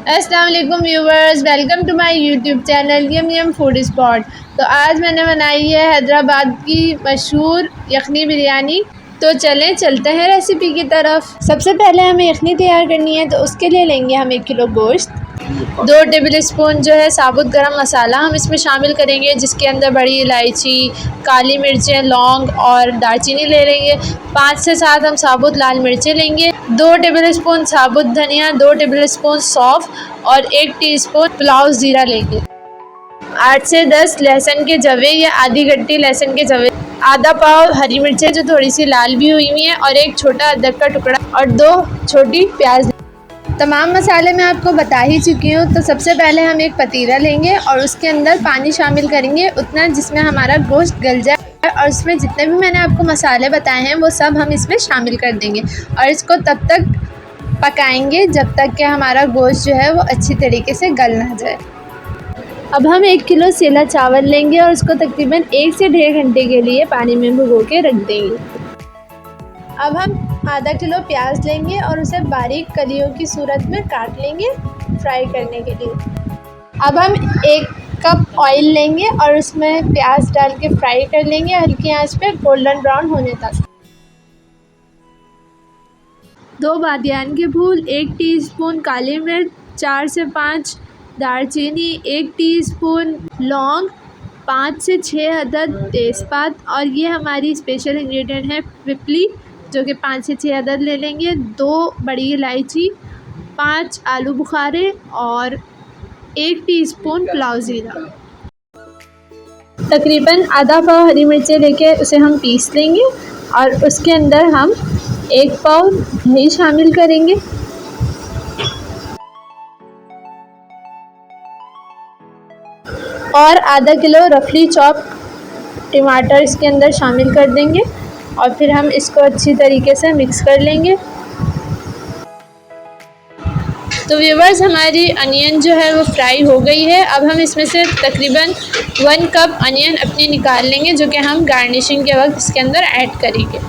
अस्सलाम वालेकुम viewers, welcome to my YouTube channel yum yum food spot. तो आज मैंने बनाई है हैदराबाद की मशहूर यखनी बिरयानी। तो चलते हैं रेसिपी की तरफ। सबसे पहले हमें यखनी तैयार करनी है, तो उसके लिए लेंगे हम 1 किलो गोश्त। 2 टेबल स्पून जो है साबुत गरम मसाला हम इसमें शामिल करेंगे, जिसके अंदर बड़ी इलायची, काली मिर्चें, लौंग और दालचीनी ले लेंगे। 5 से 7 हम साबुत लाल मिर्चें लेंगे। 2 टेबल स्पून साबुत धनिया, 2 टेबल स्पून सौंफ और 1 टीस्पून पुलाव ज़ीरा लेंगे। 8 से 10 लहसुन के जवे या आधी गट्टी लहसुन के जवे, आधा पाव हरी मिर्चें जो थोड़ी सी लाल भी हुई हैं और 1 छोटा अदरक का टुकड़ा और 2 छोटी प्याज। तमाम मसाले मैं आपको बता ही चुकी हूँ। तो सबसे पहले हम एक पतीला लेंगे और उसके अंदर पानी शामिल करेंगे, उतना जिसमें हमारा गोश्त गल जाए, और उसमें जितने भी मैंने आपको मसाले बताए हैं वो सब हम इसमें शामिल कर देंगे और इसको तब तक पकाएंगे जब तक कि हमारा गोश्त जो है वो अच्छी तरीके से गल ना जाए। अब हम 1 किलो सेला चावल लेंगे और उसको तकरीबन 1 से 1.5 घंटे के लिए पानी में भिगो के रख देंगे। अब हम आधा किलो प्याज लेंगे और उसे बारीक कलियों की सूरत में काट लेंगे फ्राई करने के लिए। अब हम 1 कप ऑयल लेंगे और उसमें प्याज डाल के फ्राई कर लेंगे हल्की आंच पे गोल्डन ब्राउन होने तक। 2 बादियान के फूल, 1 टीस्पून काली मिर्च, 4 से 5 दालचीनी, 1 टीस्पून लौंग, 5 से 6 अदद तेज़पात और ये हमारी स्पेशल इंग्रेडिएंट है पिपली, जो कि 5 से 6 अदद ले लेंगे। 2 बड़ी इलायची, 5 आलू बुखारे और 1 टीस्पून पुलाव ज़ीरा। तकरीबन आधा पाव हरी मिर्चें लेके उसे हम पीस लेंगे और उसके अंदर हम 1 पाव दही शामिल करेंगे और आधा किलो रफली चॉप टमाटर इसके अंदर शामिल कर देंगे और फिर हम इसको अच्छी तरीके से मिक्स कर लेंगे। तो व्यूवर्स, हमारी अनियन जो है वो फ्राई हो गई है। अब हम इसमें से तकरीबन 1 कप अनियन अपनी निकाल लेंगे, जो कि हम गार्निशिंग के वक्त इसके अंदर ऐड करेंगे।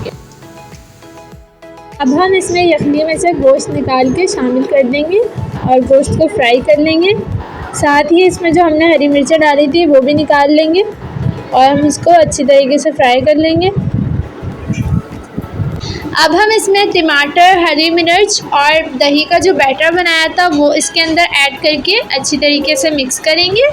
अब हम इसमें यखनी में से गोश्त निकाल के शामिल कर देंगे और गोश्त को फ्राई कर लेंगे। साथ ही इसमें जो हमने हरी मिर्चें डाली थी वो भी निकाल लेंगे और हम इसको अच्छी तरीके से फ्राई कर लेंगे। अब हम इसमें टमाटर, हरी मिर्च और दही का जो बैटर बनाया था वो इसके अंदर ऐड करके अच्छी तरीके से मिक्स करेंगे।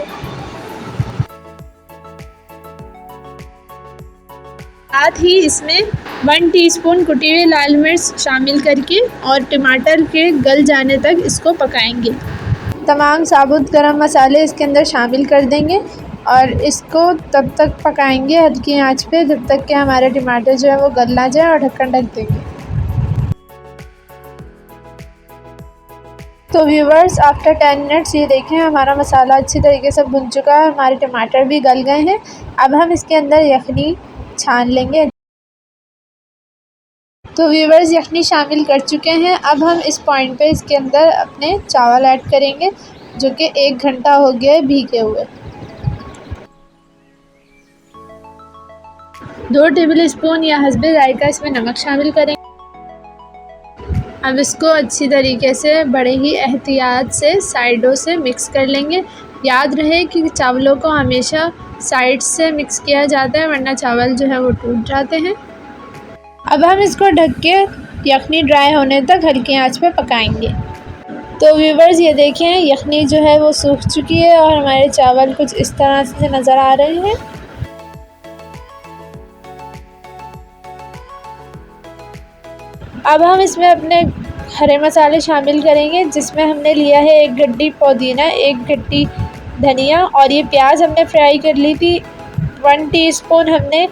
साथ ही इसमें 1 टीस्पून कुटी हुई लाल मिर्च शामिल करके और टमाटर के गल जाने तक इसको पकाएंगे। तमाम साबुत गरम मसाले इसके अंदर शामिल कर देंगे और इसको तब तक पकाएंगे हल्की आंच पे जब तक कि हमारे टमाटर जो है वो गल ना जाए, और ढक्कन ढक देंगे। तो व्यूवर्स, आफ्टर 10 मिनट्स ये देखें हमारा मसाला अच्छी तरीके से भुन चुका है, हमारे टमाटर भी गल गए हैं। अब हम इसके अंदर यखनी छान लेंगे। तो व्यूवर्स, यखनी शामिल कर चुके हैं। अब हम इस पॉइंट पे इसके अंदर अपने चावल ऐड करेंगे, जो कि 1 घंटा हो गया है भीगे हुए। 2 टेबल स्पून या हस्बे जायका इसमें नमक शामिल करेंगे। अब इसको अच्छी तरीके से बड़े ही एहतियात से साइडों से मिक्स कर लेंगे। याद रहे कि चावलों को हमेशा साइड से मिक्स किया जाता है, वरना चावल जो है वो टूट जाते हैं। अब हम इसको ढक के यखनी ड्राई होने तक हल्की आंच पे पकाएंगे। तो व्यूवर्स, ये देखें यखनी जो है वो सूख चुकी है और हमारे चावल कुछ इस तरह से नज़र आ रहे हैं। अब हम इसमें अपने हरे मसाले शामिल करेंगे, जिसमें हमने लिया है 1 गड्डी पुदीना, 1 गड्डी धनिया और ये प्याज हमने फ्राई कर ली थी। 1 टीस्पून हमने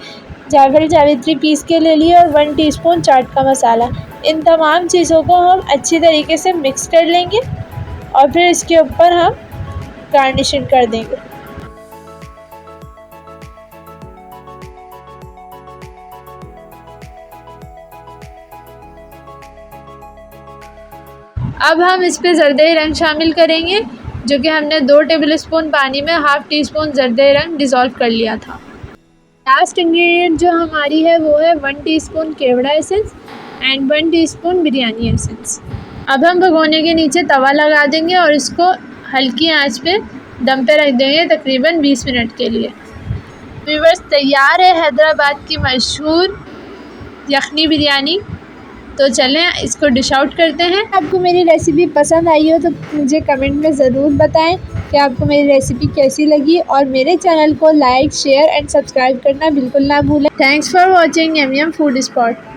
जावित्री जावित्री पीस के ले लिया और 1 टीस्पून चाट का मसाला। इन तमाम चीज़ों को हम अच्छी तरीके से मिक्स कर लेंगे और फिर इसके ऊपर हम गार्निशिंग कर देंगे। अब हम इस पे ज़रदे रंग शामिल करेंगे, जो कि हमने 2 टेबल स्पून पानी में ½ टीस्पून ज़रदे रंग डिज़ोल्व कर लिया था। लास्ट इंग्रेडिएंट जो हमारी है वो है 1 teaspoon kewra essence and 1 teaspoon biryani essence. अब हम भगोने के नीचे तवा लगा देंगे और इसको हल्की आंच पे दम पे रख देंगे तकरीबन 20 मिनट के लिए। व्यूअर्स, तैयार है हैदराबाद की मशहूर यखनी बिरयानी। तो चलें इसको डिश आउट करते हैं। आपको मेरी रेसिपी पसंद आई हो तो मुझे कमेंट में ज़रूर बताएं कि आपको मेरी रेसिपी कैसी लगी, और मेरे चैनल को लाइक, शेयर एंड सब्सक्राइब करना बिल्कुल ना भूलें। Thanks for watching yum yum food spot.